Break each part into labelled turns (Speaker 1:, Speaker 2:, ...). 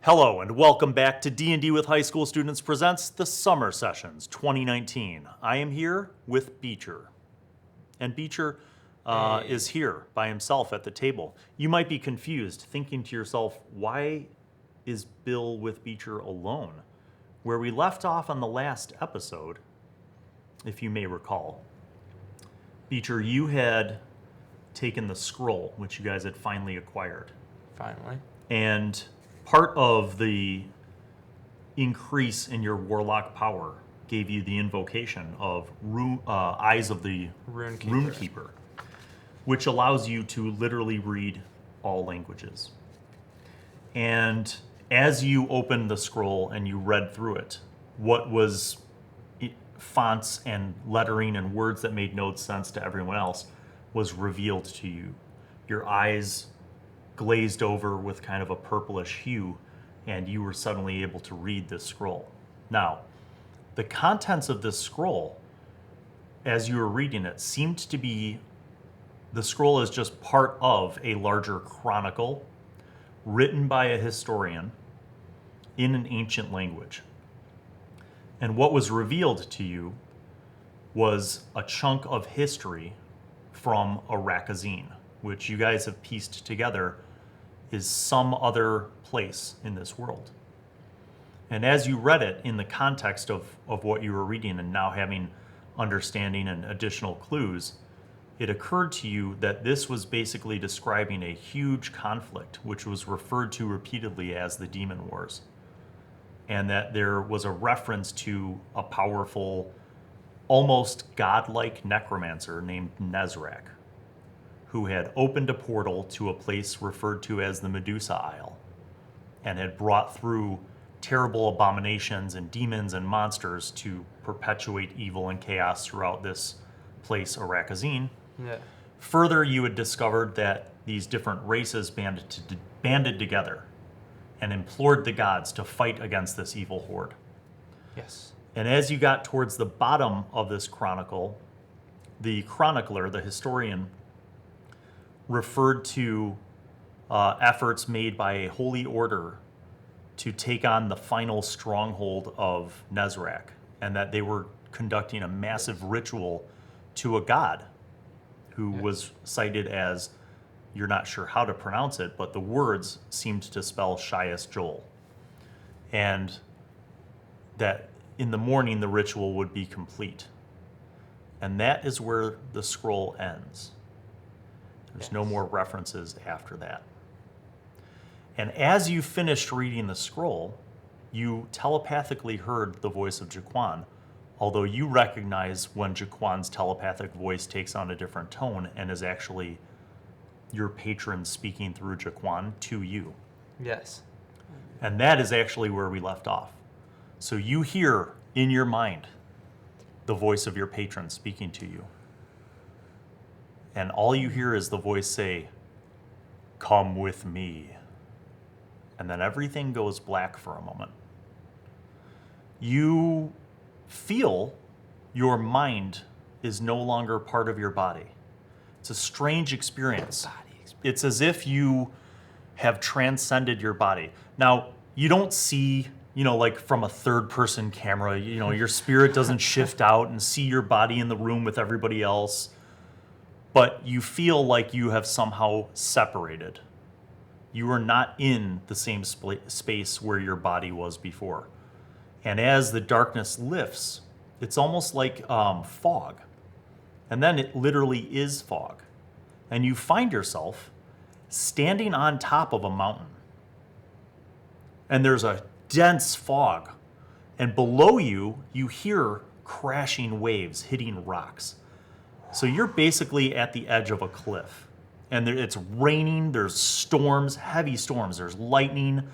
Speaker 1: Hello and welcome back to D&D with High School Students presents the Summer Sessions 2019. I am here with Beecher. And Beecher is here by himself at the table. You might be confused, thinking to yourself, why is Bill with Beecher alone? Where we left off on the last episode, if you may recall, Beecher, you had taken the scroll, which you guys had finally acquired.
Speaker 2: Finally.
Speaker 1: And part of the increase in your warlock power gave you the invocation of Eyes of the Runekeeper, which allows you to literally read all languages. And as you opened the scroll and you read through it, what was fonts and lettering and words that made no sense to everyone else was revealed to you. Your eyes glazed over with kind of a purplish hue, and you were suddenly able to read this scroll. Now, the contents of this scroll, as you were reading it, seemed to be, the scroll is just part of a larger chronicle written by a historian in an ancient language. And what was revealed to you was a chunk of history from a Rakazine, which you guys have pieced together is some other place in this world. And as you read it in the context of what you were reading and now having understanding and additional clues, it occurred to you that this was basically describing a huge conflict, which was referred to repeatedly as the Demon Wars. And that there was a reference to a powerful, almost godlike necromancer named Nezrak, who had opened a portal to a place referred to as the Medusa Isle, and had brought through terrible abominations and demons and monsters to perpetuate evil and chaos throughout this place, Rakazine.
Speaker 2: Yeah.
Speaker 1: Further, you had discovered that these different races banded together and implored the gods to fight against this evil horde.
Speaker 2: Yes.
Speaker 1: And as you got towards the bottom of this chronicle, the chronicler, the historian, referred to efforts made by a holy order to take on the final stronghold of Nezrak, and that they were conducting a massive ritual to a god who was cited as, you're not sure how to pronounce it, but the words seemed to spell Shias Joel. And that in the morning the ritual would be complete. And that is where the scroll ends. There's no more references after that. And as you finished reading the scroll, you telepathically heard the voice of Jaquan, although you recognize when Jaquan's telepathic voice takes on a different tone and is actually your patron speaking through Jaquan to you.
Speaker 2: Yes.
Speaker 1: And that is actually where we left off. So you hear in your mind the voice of your patron speaking to you. And all you hear is the voice say, "Come with me." And then everything goes black for a moment. You feel your mind is no longer part of your body. It's a strange experience. It's as if you have transcended your body. Now, you don't see, like from a third-person camera, your spirit doesn't shift out and see your body in the room with everybody else. But you feel like you have somehow separated. You are not in the same space where your body was before. And as the darkness lifts, it's almost like fog. And then it literally is fog. And you find yourself standing on top of a mountain. And there's a dense fog. And below you, you hear crashing waves hitting rocks. So you're basically at the edge of a cliff, and it's raining, there's storms, heavy storms, there's lightning,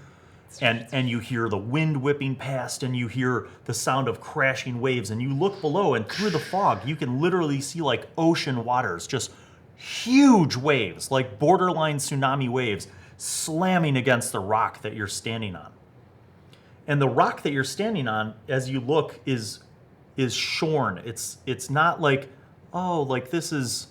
Speaker 1: and you hear the wind whipping past, and you hear the sound of crashing waves, and you look below, and through the fog, you can literally see like ocean waters, just huge waves, like borderline tsunami waves, slamming against the rock that you're standing on. And the rock that you're standing on, as you look, is shorn. It's not like, oh, like this is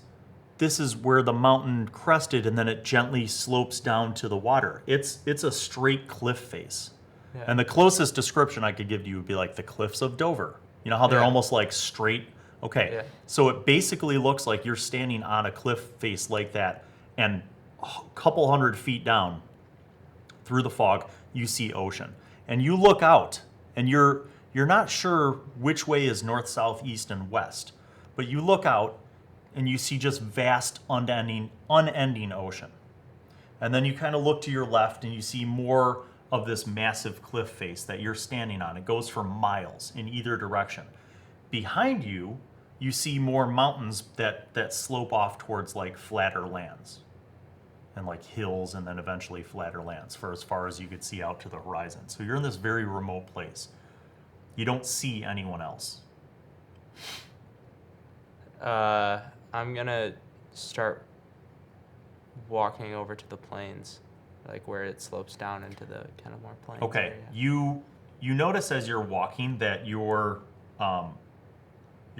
Speaker 1: this is where the mountain crested and then it gently slopes down to the water. It's a straight cliff face.
Speaker 2: Yeah.
Speaker 1: And the closest description I could give you would be like the cliffs of Dover. You know how they're
Speaker 2: Yeah.
Speaker 1: almost like straight? Okay.
Speaker 2: Yeah.
Speaker 1: So it basically looks like you're standing on a cliff face like that, and a couple 100 feet down through the fog, you see ocean. And you look out, and you're not sure which way is north, south, east, and west. But you look out, and you see just vast, unending ocean. And then you kind of look to your left, and you see more of this massive cliff face that you're standing on. It goes for miles in either direction. Behind you, you see more mountains that slope off towards like flatter lands and like hills, and then eventually flatter lands for as far as you could see out to the horizon. So you're in this very remote place. You don't see anyone else.
Speaker 2: I'm gonna start walking over to the plains, like where it slopes down into the kind of more plains.
Speaker 1: Okay,
Speaker 2: area.
Speaker 1: you notice as you're walking that your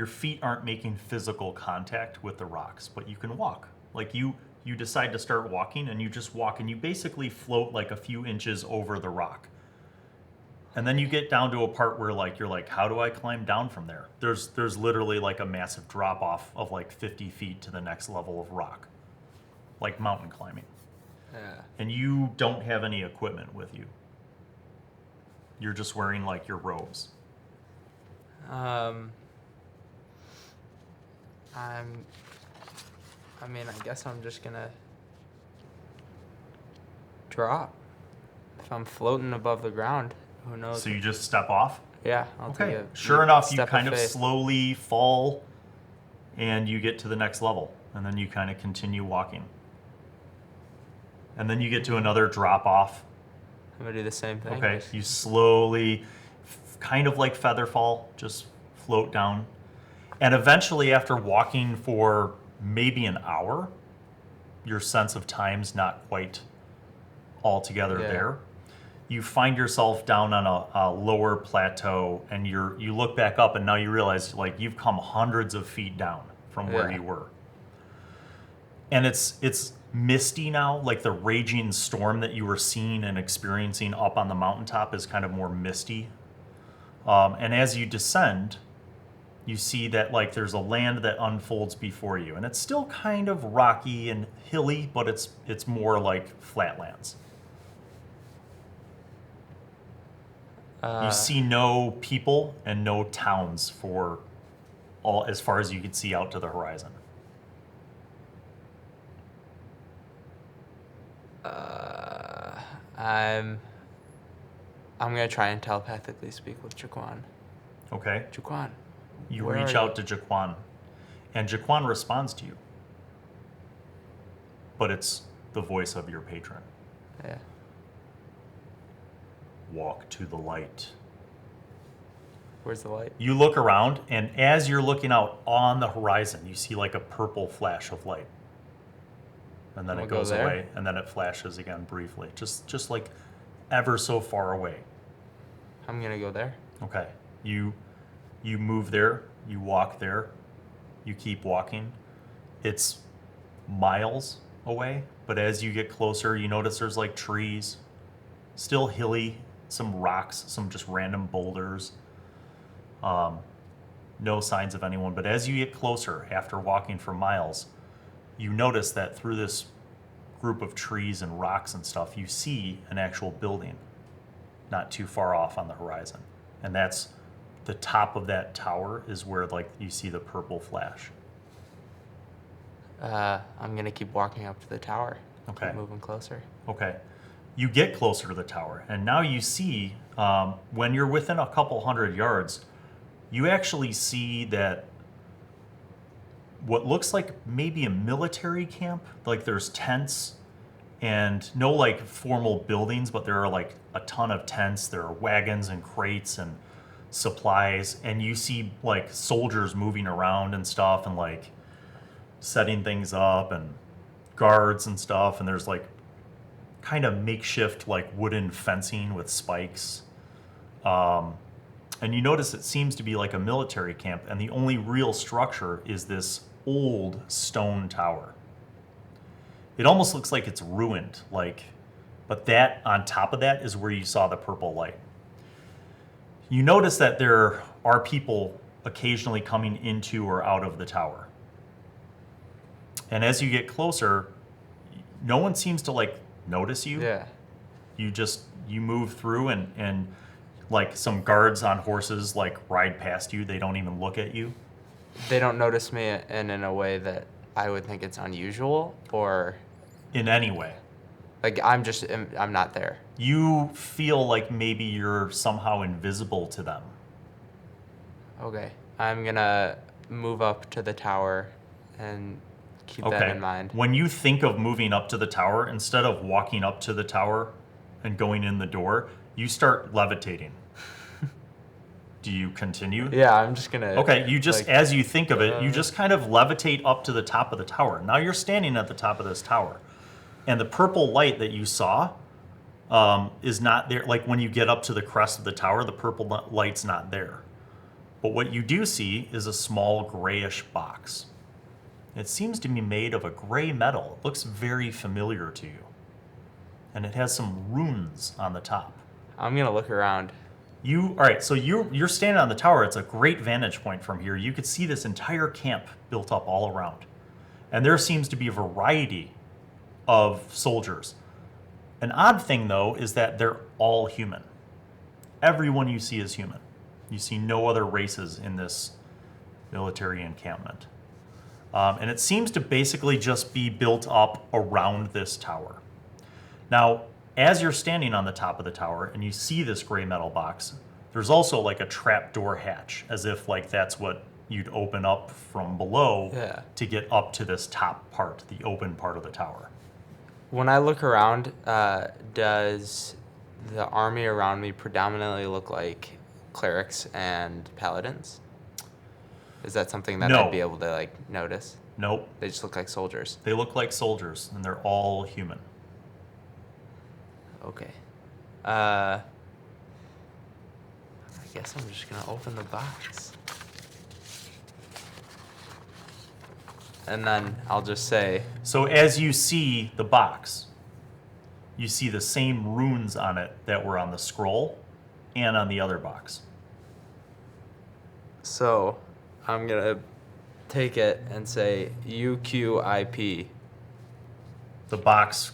Speaker 1: feet aren't making physical contact with the rocks, but you can walk. Like you decide to start walking, and you just walk, and you basically float like a few inches over the rock. And then you get down to a part where like you're like, how do I climb down from there? There's literally like a massive drop off of like 50 feet to the next level of rock, like mountain climbing.
Speaker 2: Yeah.
Speaker 1: And you don't have any equipment with you. You're just wearing like your robes.
Speaker 2: I mean, I guess I'm just gonna drop. If I'm floating above the ground, who knows?
Speaker 1: So you just step off?
Speaker 2: Yeah, I'll take
Speaker 1: Okay.
Speaker 2: a
Speaker 1: Sure enough, you
Speaker 2: step
Speaker 1: kind of
Speaker 2: faith.
Speaker 1: slowly fall, and you get to the next level, and then you kind of continue walking. And then you get to another drop off.
Speaker 2: I'm gonna do the same thing.
Speaker 1: Okay. You slowly, kind of like feather fall, just float down. And eventually, after walking for maybe an hour, your sense of time's not quite altogether
Speaker 2: Yeah.
Speaker 1: there. You find yourself down on a lower plateau, and you look back up, and now you realize like you've come hundreds of feet down from where
Speaker 2: Yeah.
Speaker 1: you were. And it's misty now, like the raging storm that you were seeing and experiencing up on the mountaintop is kind of more misty. And as you descend, you see that like there's a land that unfolds before you, and it's still kind of rocky and hilly, but it's more like flatlands. You see no people and no towns for all as far as you can see out to the horizon.
Speaker 2: I'm gonna try and telepathically speak with Jaquan.
Speaker 1: Okay?
Speaker 2: Jaquan.
Speaker 1: You
Speaker 2: Where
Speaker 1: reach
Speaker 2: are
Speaker 1: out to Jaquan, and Jaquan responds to you. But it's the voice of your patron.
Speaker 2: Yeah.
Speaker 1: Walk to the light.
Speaker 2: Where's the light?
Speaker 1: You look around, and as you're looking out on the horizon, you see like a purple flash of light. And then
Speaker 2: We'll
Speaker 1: it
Speaker 2: go
Speaker 1: goes
Speaker 2: there?
Speaker 1: away, and then it flashes again briefly, just like ever so far away.
Speaker 2: I'm gonna go there.
Speaker 1: Okay. You move there, you walk there, you keep walking. It's miles away, but as you get closer, you notice there's like trees, still hilly, some rocks, some just random boulders. No signs of anyone, but as you get closer after walking for miles, you notice that through this group of trees and rocks and stuff, you see an actual building not too far off on the horizon. And that's the top of that tower is where like you see the purple flash.
Speaker 2: I'm gonna keep walking up to the tower.
Speaker 1: Okay.
Speaker 2: Keep moving closer.
Speaker 1: Okay. You get closer to the tower, and now you see, when you're within a couple 100 yards, you actually see that what looks like maybe a military camp, like there's tents and no like formal buildings, but there are like a ton of tents. There are wagons and crates and supplies, and you see like soldiers moving around and stuff and like setting things up and guards and stuff, and there's like kind of makeshift like wooden fencing with spikes. And you notice it seems to be like a military camp, and the only real structure is this old stone tower. It almost looks like it's ruined, but that on top of that is where you saw the purple light. You notice that there are people occasionally coming into or out of the tower. And as you get closer, no one seems to notice you.
Speaker 2: Yeah.
Speaker 1: You move through and some guards on horses ride past you. They don't even look at you.
Speaker 2: They don't notice me in a way that I would think it's unusual, or
Speaker 1: In any way.
Speaker 2: I'm not there.
Speaker 1: You feel like maybe you're somehow invisible to them.
Speaker 2: Okay. I'm gonna move up to the tower and keep that in mind.
Speaker 1: When you think of moving up to the tower, instead of walking up to the tower and going in the door, you start levitating. Do you continue?
Speaker 2: Yeah, I'm just gonna...
Speaker 1: Okay, you just, as you think of it, you just kind of levitate up to the top of the tower. Now you're standing at the top of this tower. And the purple light that you saw is not there. Like when you get up to the crest of the tower, the purple light's not there. But what you do see is a small grayish box. It seems to be made of a gray metal. It looks very familiar to you. And it has some runes on the top.
Speaker 2: I'm gonna look around.
Speaker 1: All right, so you're standing on the tower. It's a great vantage point from here. You could see this entire camp built up all around. And there seems to be a variety of soldiers. An odd thing, though, is that they're all human. Everyone you see is human. You see no other races in this military encampment. And it seems to basically just be built up around this tower. Now, as you're standing on the top of the tower and you see this gray metal box, there's also a trapdoor hatch, as if that's what you'd open up from below to get up to this top part, the open part of the tower.
Speaker 2: When I look around, does the army around me predominantly look like clerics and paladins? Is that something that I'd be able to notice?
Speaker 1: Nope.
Speaker 2: They just look like soldiers.
Speaker 1: They look like soldiers, and they're all human.
Speaker 2: Okay. I guess I'm just gonna open the box. And then I'll just say...
Speaker 1: So as you see the box, you see the same runes on it that were on the scroll and on the other box.
Speaker 2: So I'm gonna take it and say UQIP.
Speaker 1: The box,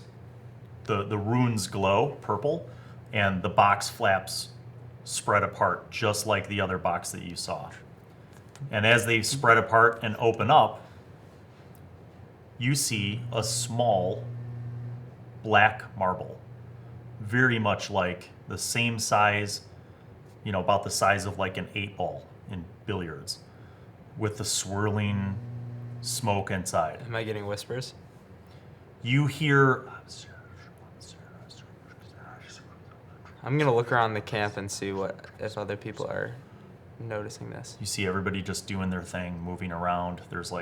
Speaker 1: the runes glow purple, and the box flaps spread apart just like the other box that you saw. And as they spread apart and open up, you see a small black marble, very much like the same size, about the size of an 8-ball in billiards, with the swirling smoke inside.
Speaker 2: Am I getting whispers?
Speaker 1: You hear...
Speaker 2: I'm gonna look around the camp and see if other people are noticing this.
Speaker 1: You see everybody just doing their thing, moving around. There's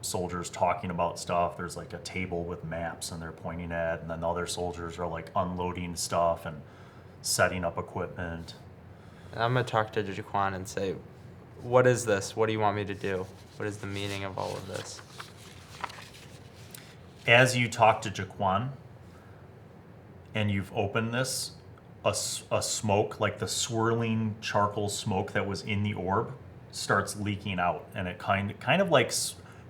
Speaker 1: soldiers talking about stuff. There's a table with maps and they're pointing at, and then the other soldiers are unloading stuff and setting up equipment.
Speaker 2: And I'm gonna talk to Jaquan and say, what is this? What do you want me to do? What is the meaning of all of this?
Speaker 1: As you talk to Jaquan and you've opened this, a smoke, the swirling charcoal smoke that was in the orb, starts leaking out, and it kind of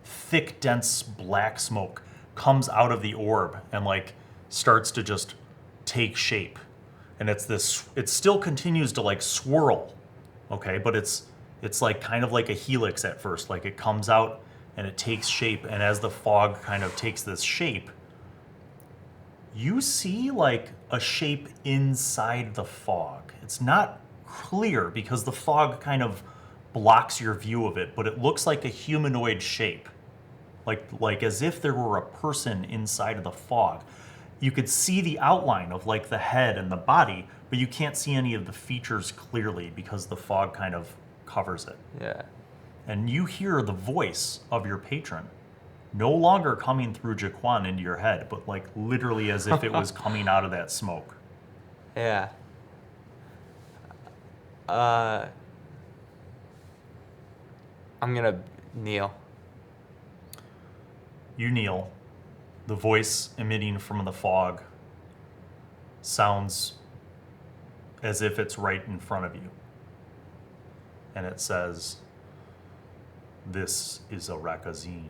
Speaker 1: thick, dense black smoke comes out of the orb and starts to just take shape. And it still continues to swirl, okay, but it's kind of like a helix at first. It comes out and it takes shape, and as the fog kind of takes this shape, you see a shape inside the fog. It's not clear because the fog kind of blocks your view of it, but it looks like a humanoid shape, like as if there were a person inside of the fog. You could see the outline of the head and the body, but you can't see any of the features clearly because the fog kind of covers it.
Speaker 2: Yeah.
Speaker 1: And you hear the voice of your patron, no longer coming through Jaquan into your head, but literally as if it was coming out of that smoke.
Speaker 2: Yeah. I'm gonna kneel
Speaker 1: You kneel. The voice emitting from the fog sounds as if it's right in front of you. And it says, "This is a Rakazine.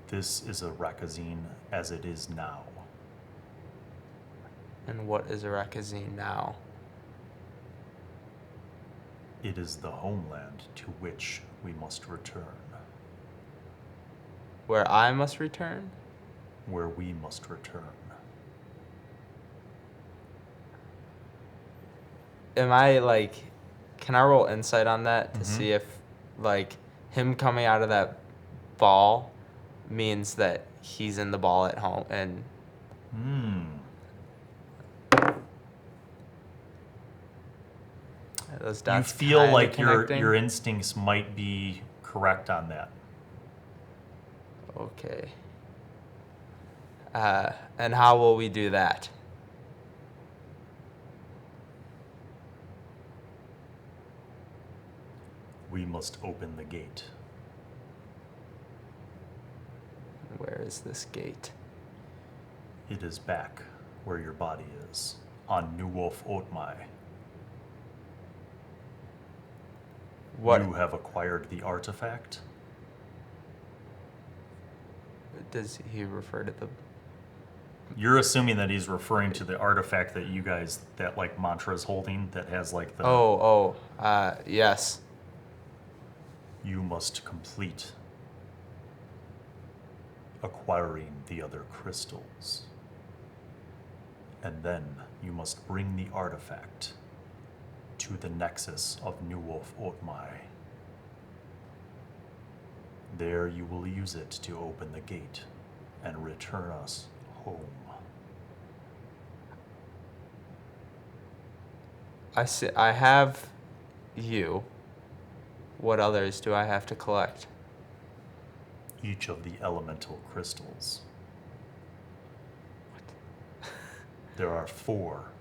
Speaker 1: This is a Rakazine as it is now."
Speaker 2: And what is a Rakazine now?
Speaker 1: It is the homeland to which we must return,
Speaker 2: Where I must return?
Speaker 1: where we must return.
Speaker 2: Am I like, can I roll insight on that to see if like him coming out of that ball means that he's in the ball at home and those
Speaker 1: You
Speaker 2: dots
Speaker 1: feel
Speaker 2: kinda
Speaker 1: like
Speaker 2: connecting?
Speaker 1: your instincts might be correct on that.
Speaker 2: Okay. And how will we do that?
Speaker 1: We must open the gate.
Speaker 2: Where is this gate?
Speaker 1: It is back where your body is, on New Wolf Otmai.
Speaker 2: What
Speaker 1: You have acquired the artifact.
Speaker 2: does he refer to the?
Speaker 1: You're assuming that he's referring to the artifact that you guys, that like Mantra's holding, that has like the...
Speaker 2: Yes.
Speaker 1: You must complete acquiring the other crystals. And then you must bring the artifact to the nexus of New Wolf Otmai. There you will use it to open the gate and return us home.
Speaker 2: I have you. What others do I have to collect?
Speaker 1: Each of the elemental crystals. There are 4.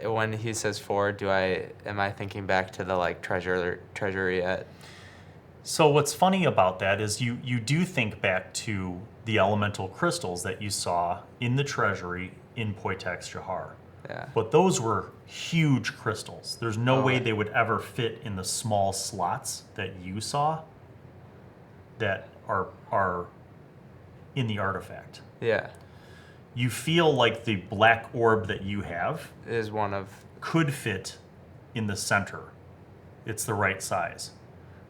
Speaker 2: When he says 4, am I thinking back to the like treasury at?
Speaker 1: So what's funny about that is you do think back to the elemental crystals that you saw in the treasury in Poitex Jahar.
Speaker 2: Yeah.
Speaker 1: But those were huge crystals. There's no way
Speaker 2: right.
Speaker 1: they would ever fit in the small slots that you saw that are in the artifact.
Speaker 2: Yeah.
Speaker 1: You feel like the black orb that you have
Speaker 2: Is one of.
Speaker 1: could fit in the center. It's the right size.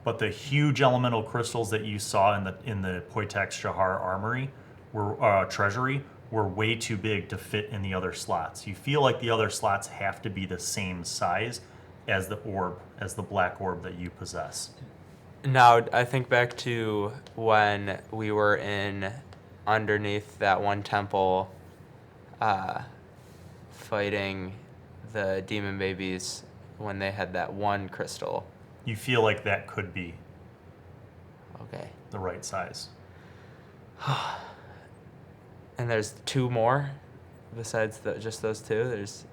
Speaker 1: But the huge elemental crystals that you saw in the Poitex Jahar armory were treasury were way too big to fit in the other slots. You feel like the other slots have to be the same size as the orb, as the black orb that you possess.
Speaker 2: Now I think back to when we were in underneath that one temple, fighting the demon babies when they had that one crystal.
Speaker 1: You feel like that could be
Speaker 2: Okay.
Speaker 1: the right size.
Speaker 2: And there's 2 more besides just those 2. There's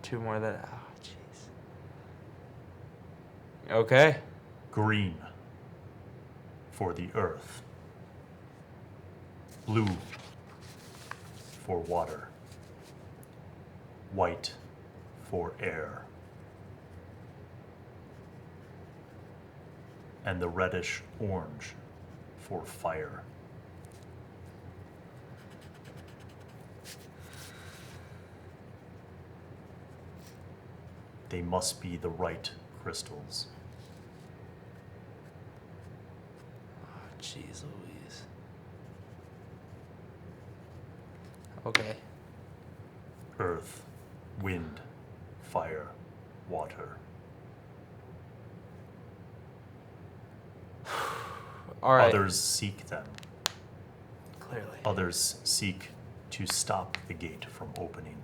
Speaker 2: 2 more that. Oh, jeez. Okay.
Speaker 1: Green for the earth. Blue for water. White for air. And the reddish orange for fire. They must be the right crystals.
Speaker 2: Oh, jeez Louise. Okay.
Speaker 1: Earth, wind, fire, water.
Speaker 2: All right.
Speaker 1: Others seek them.
Speaker 2: Clearly.
Speaker 1: Others seek to stop the gate from opening.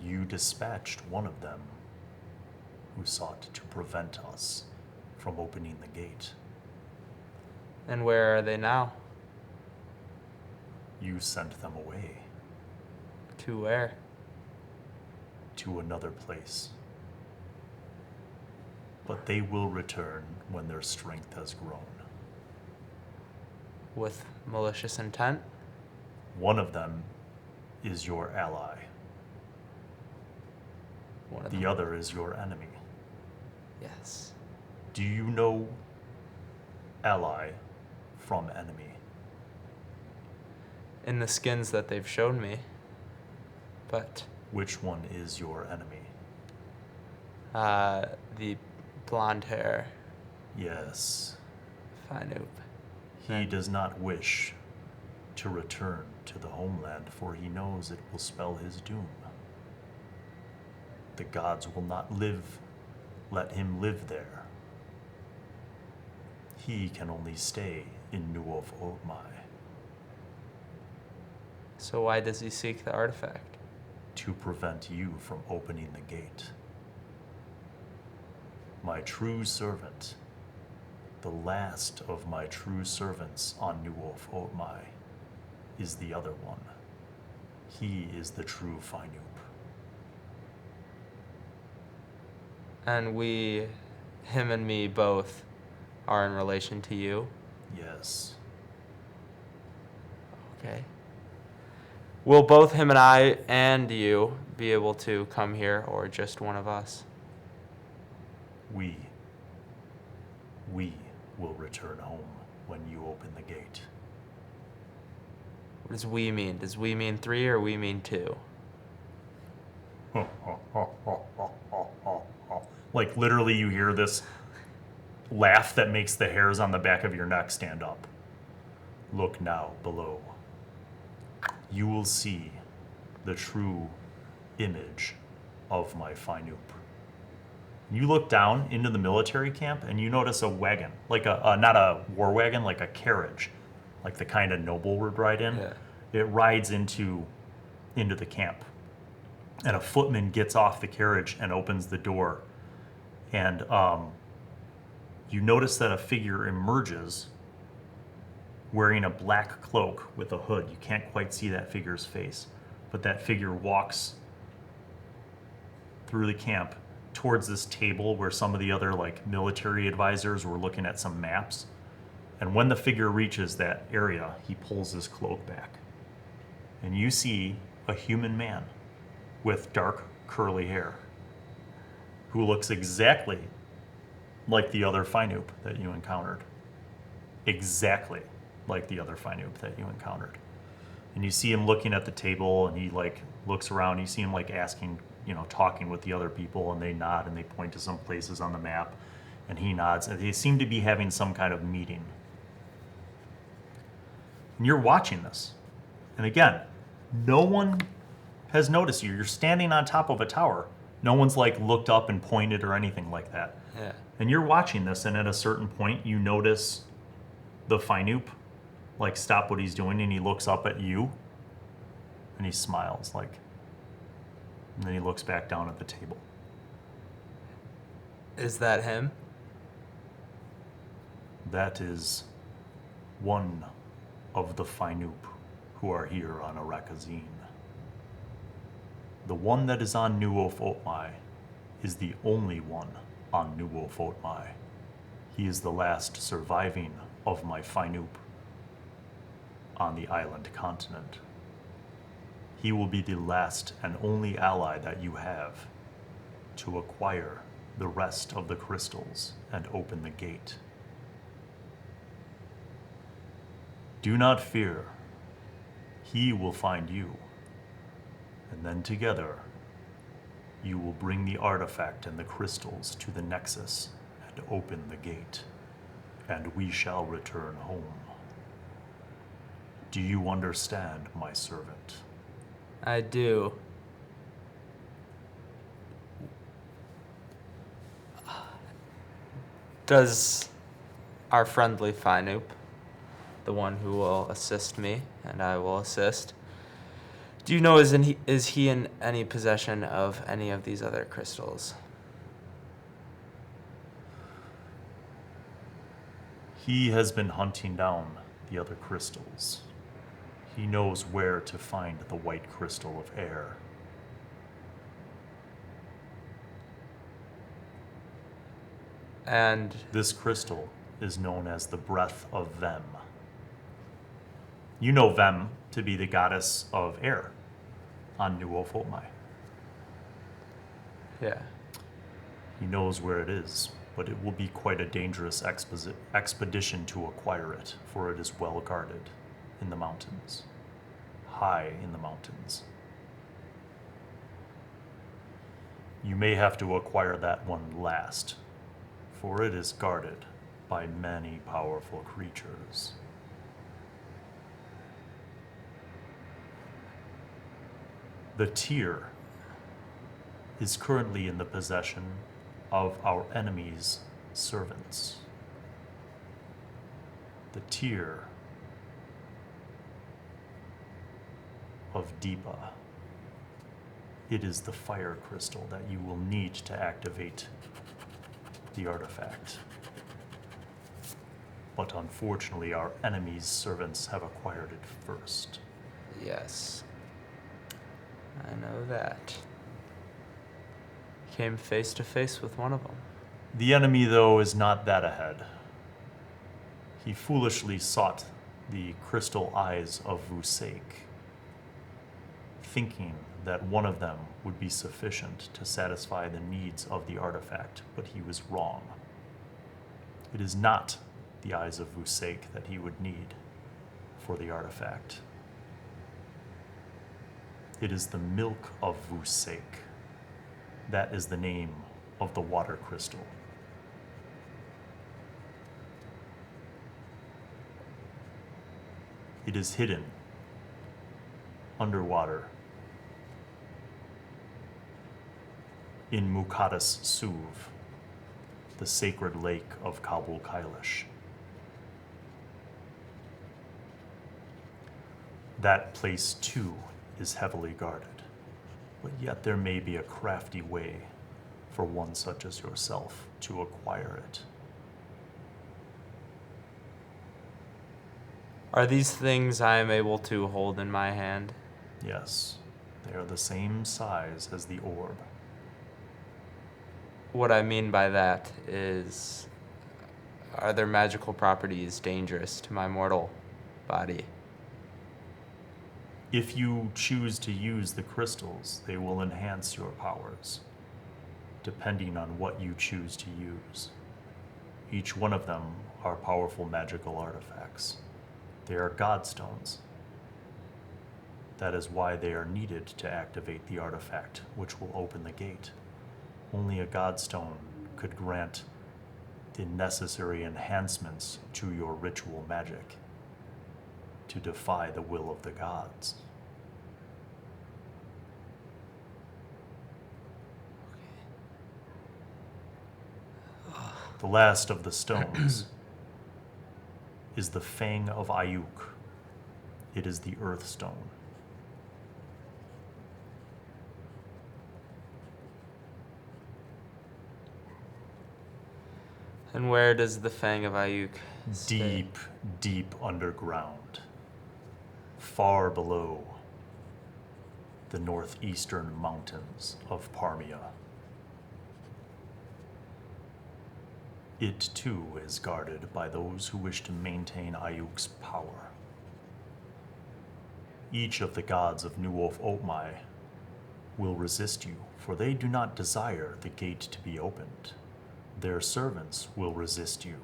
Speaker 1: You dispatched one of them who sought to prevent us from opening the gate.
Speaker 2: And where are they now?
Speaker 1: You sent them away
Speaker 2: To where?
Speaker 1: to another place. but they will return when their strength has grown.
Speaker 2: With malicious intent?
Speaker 1: One of them is your ally.
Speaker 2: One of
Speaker 1: The
Speaker 2: them.
Speaker 1: other is your enemy.
Speaker 2: Yes.
Speaker 1: Do you know ally from enemy?
Speaker 2: In the skins that they've shown me. But
Speaker 1: Which one is your enemy?
Speaker 2: the blonde hair,
Speaker 1: Yes.
Speaker 2: Finoop.
Speaker 1: He does not wish to return to the homeland, for he knows it will spell his doom. The gods will not let him live there. He can only stay in Nuov-Otmai
Speaker 2: So why does he seek the artifact?
Speaker 1: to prevent you from opening the gate. My true servant, the last of my true servants on Nuov-Otmai, is the other one. He is the true Finoop.
Speaker 2: And him and me both, are in relation to you?
Speaker 1: Yes.
Speaker 2: Okay. Will both him and I and you be able to come here, or just one of us?
Speaker 1: We will return home when you open the gate.
Speaker 2: What does we mean? Does we mean 3 or we mean 2?
Speaker 1: Like literally you hear this laugh that makes the hairs on the back of your neck stand up. Look now below. You will see the true image of my Finoop. You look down into the military camp and you notice a wagon, like not a war wagon, like a carriage, like the kind a noble would ride in.
Speaker 2: Yeah.
Speaker 1: It rides into the camp. And a footman gets off the carriage and opens the door. And you notice that a figure emerges wearing a black cloak with a hood. You can't quite see that figure's face, but that figure walks through the camp towards this table where some of the other like military advisors were looking at some maps. And when the figure reaches that area, he pulls his cloak back. And you see a human man with dark curly hair who looks exactly like the other Finoop that you encountered. Exactly like the other Finoop that you encountered. And you see him looking at the table, and he like looks around. You see him like asking, talking with the other people, and they nod and they point to some places on the map, and he nods. And they seem to be having some kind of meeting. And you're watching this. And again, no one has noticed you. You're standing on top of a tower. No one's like looked up and pointed or anything like that.
Speaker 2: Yeah.
Speaker 1: And you're watching this, and at a certain point, you notice the Finoop like stop what he's doing, and he looks up at you, and he smiles and then he looks back down at the table.
Speaker 2: Is that him?
Speaker 1: That is one of the Finoop who are here on Arakazine. The one that is on Nuov-Otmai is the only one on Nuov-Otmai. He is the last surviving of my Finoop on the island continent. He will be the last and only ally that you have to acquire the rest of the crystals and open the gate. Do not fear. He will find you. And then together, you will bring the artifact and the crystals to the Nexus and open the gate, and we shall return home. Do you understand, my servant?
Speaker 2: I do. Does our friendly Finoop, the one who will assist me and I will assist, do you know, is he in any possession of any of these other crystals?
Speaker 1: He has been hunting down the other crystals. He knows where to find the white crystal of air.
Speaker 2: And
Speaker 1: this crystal is known as the breath of Vem. You know Vem to be the goddess of air on New Ophomai.
Speaker 2: yeah.
Speaker 1: He knows where it is, but it will be quite a dangerous expedition to acquire it, for it is well guarded in the mountains, high in the mountains. You may have to acquire that one last, for it is guarded by many powerful creatures. The tier is currently in the possession of our enemy's servants. The tier of Deepa. It is the fire crystal that you will need to activate the artifact. But unfortunately, our enemy's servants have acquired it first.
Speaker 2: Yes. I know that. Came face to face with one of them.
Speaker 1: The enemy, though, is not that ahead. He foolishly sought the crystal eyes of Vusaik, thinking that one of them would be sufficient to satisfy the needs of the artifact, but he was wrong. It is not the eyes of Vusaik that he would need for the artifact. It is the milk of Vusaik. That is the name of the water crystal. It is hidden underwater in Mukadas Suv, the sacred lake of Kabul Kailish. That place, too, is heavily guarded, but yet there may be a crafty way for one such as yourself to acquire it.
Speaker 2: Are these things I am able to hold in my hand?
Speaker 1: Yes, they are the same size as the orb.
Speaker 2: What I mean by that is, are their magical properties dangerous to my mortal body?
Speaker 1: If you choose to use the crystals, they will enhance your powers, depending on what you choose to use. Each one of them are powerful magical artifacts. They are godstones. That is why they are needed to activate the artifact, which will open the gate. Only a godstone could grant the necessary enhancements to your ritual magic to defy the will of the gods. The last of the stones is the Fang of Ayuk. It is the Earth Stone.
Speaker 2: And where does the Fang of Ayuk stay?
Speaker 1: Deep, deep underground, far below the northeastern mountains of Parmia. It too is guarded by those who wish to maintain Ayuk's power. Each of the gods of Nuof Otmai will resist you, for they do not desire the gate to be opened. Their servants will resist you,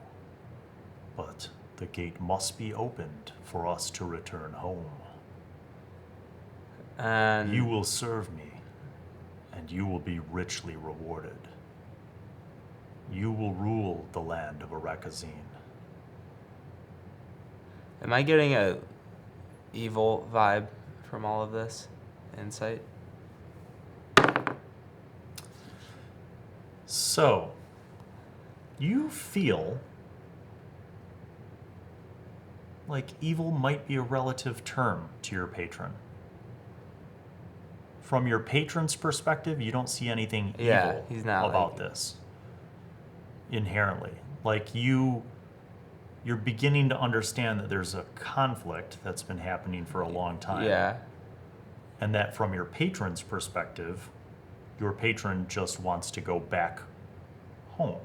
Speaker 1: but the gate must be opened for us to return home.
Speaker 2: And
Speaker 1: You will serve me, and you will be richly rewarded. You will rule the land of Arakazine.
Speaker 2: am I getting a evil vibe from all of this? Insight?
Speaker 1: So, you feel like evil might be a relative term to your patron. From your patron's perspective, you don't see anything
Speaker 2: Yeah,
Speaker 1: evil
Speaker 2: he's not
Speaker 1: about
Speaker 2: like-
Speaker 1: this inherently. Like you're beginning to understand that there's a conflict that's been happening for a long time.
Speaker 2: Yeah.
Speaker 1: And that from your patron's perspective, your patron just wants to go back home.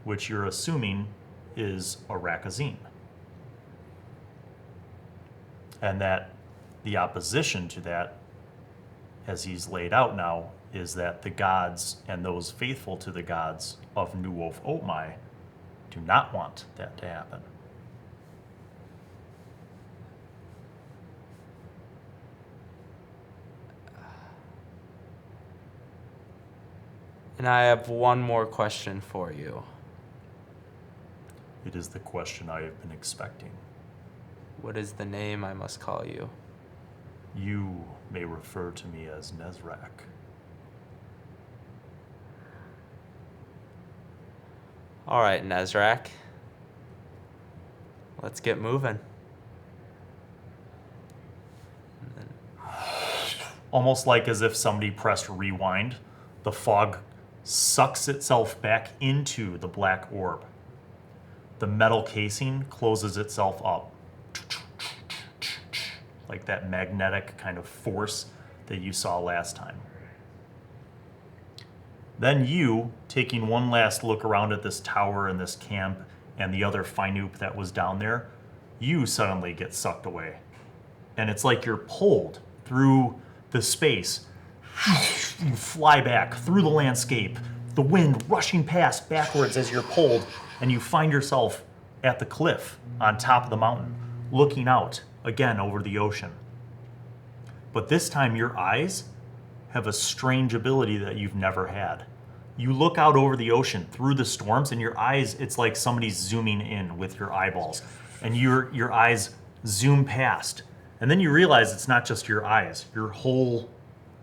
Speaker 1: which you're assuming is a Rakazine. And that the opposition to that, as he's laid out now, is that the gods and those faithful to the gods of New Wolf Otmai do not want that to happen.
Speaker 2: And I have one more question for you.
Speaker 1: It is the question I have been expecting.
Speaker 2: What is the name I must call you?
Speaker 1: You may refer to me as Nezrak.
Speaker 2: All right, Nezrak. Let's get moving.
Speaker 1: Almost like as if somebody pressed rewind, the fog sucks itself back into the black orb. The metal casing closes itself up. Like that magnetic kind of force that you saw last time. Then you, taking one last look around at this tower and this camp and the other Finoop that was down there, you suddenly get sucked away. And it's like you're pulled through the space. You fly back through the landscape, the wind rushing past backwards as you're pulled, and you find yourself at the cliff on top of the mountain, looking out again over the ocean. But this time your eyes have a strange ability that you've never had. You look out over the ocean through the storms, and your eyes, it's like somebody's zooming in with your eyeballs, and your eyes zoom past. And then you realize it's not just your eyes. Your whole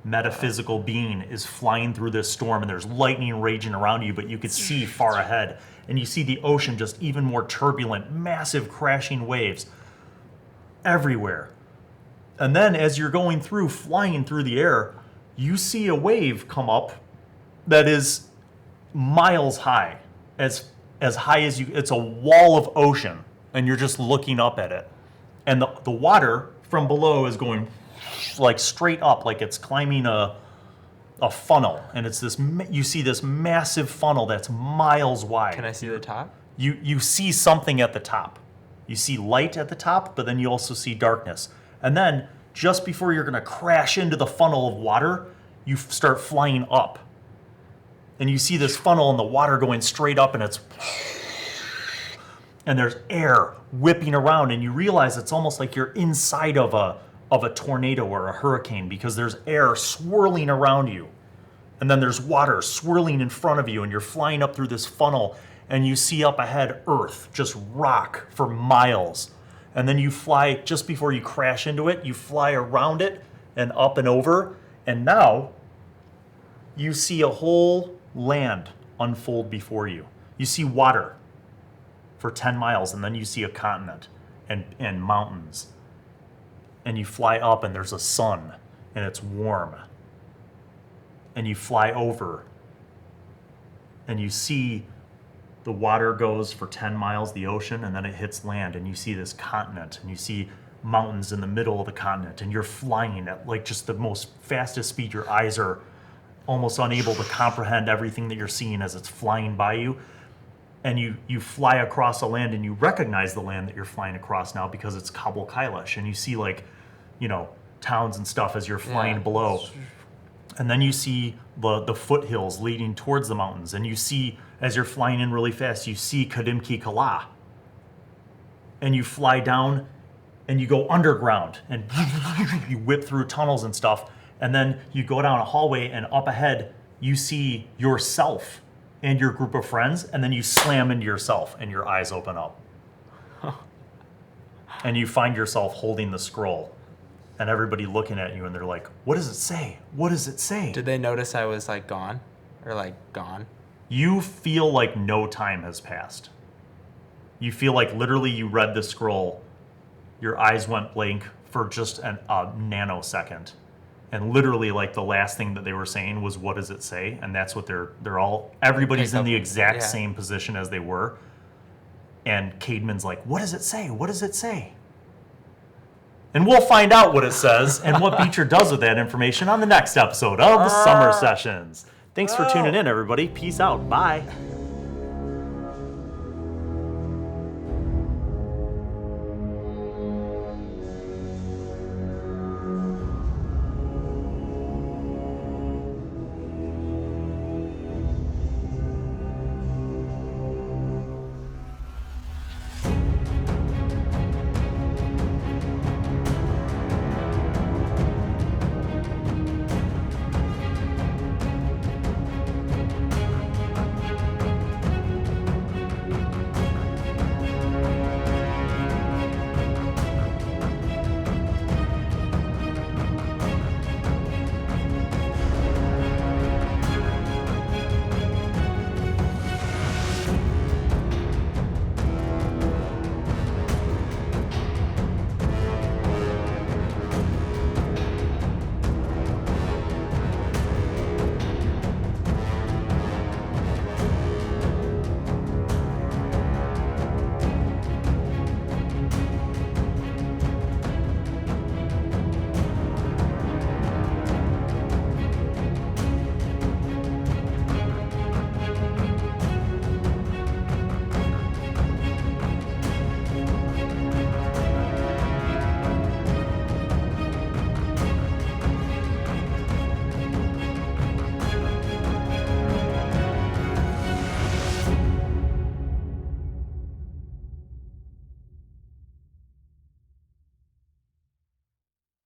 Speaker 1: metaphysical being is flying through this storm, and there's lightning raging around you, but you could see far ahead. And you see the ocean just even more turbulent, massive crashing waves everywhere. And then as you're going through, flying through the air, you see a wave come up that is miles high, as high as you, it's a wall of ocean, and you're just looking up at it. And the water from below is going like straight up, like it's climbing a funnel, and it's this, you see this massive funnel that's miles wide.
Speaker 2: Can I see the top?
Speaker 1: You see something at the top. You see light at the top, but then you also see darkness. And then just before you're gonna crash into the funnel of water, you start flying up. And you see this funnel and the water going straight up, and there's air whipping around, and you realize it's almost like you're inside of a tornado or a hurricane, because there's air swirling around you. And then there's water swirling in front of you, and you're flying up through this funnel, and you see up ahead earth, just rock for miles. And then you fly, just before you crash into it, you fly around it and up and over, and now you see a whole land unfold before you. You see water for 10 miles, and then you see a continent and mountains. And you fly up, and there's a sun, and it's warm. And you fly over, and you see the water goes for 10 miles, the ocean, and then it hits land, and you see this continent, and you see mountains in the middle of the continent, and you're flying at like just the most fastest speed. Your eyes are almost unable to comprehend everything that you're seeing as it's flying by you. And you fly across the land, and you recognize the land that you're flying across now, because it's Kabul Kailash, and you see like, towns and stuff as you're flying below. And then you see the foothills leading towards the mountains, and you see, as you're flying in really fast, you see Kadimki Kala. And you fly down, and you go underground, and you whip through tunnels and stuff, and then you go down a hallway, and up ahead you see yourself and your group of friends, and then you slam into yourself, and your eyes open up. And you find yourself holding the scroll, and everybody looking at you, and they're like, what does it say? What does it say?
Speaker 2: Did they notice I was like gone? Or like gone?
Speaker 1: You feel like no time has passed. You feel like literally you read the scroll, your eyes went blank for just a nanosecond. And literally, like, the last thing that they were saying was, what does it say? And that's what everybody's in the exact same position as they were. And Caedmon's like, what does it say? What does it say? And we'll find out what it says and what Beecher does with that information on the next episode of the Summer Sessions. Thanks for tuning in, everybody. Peace out. Bye.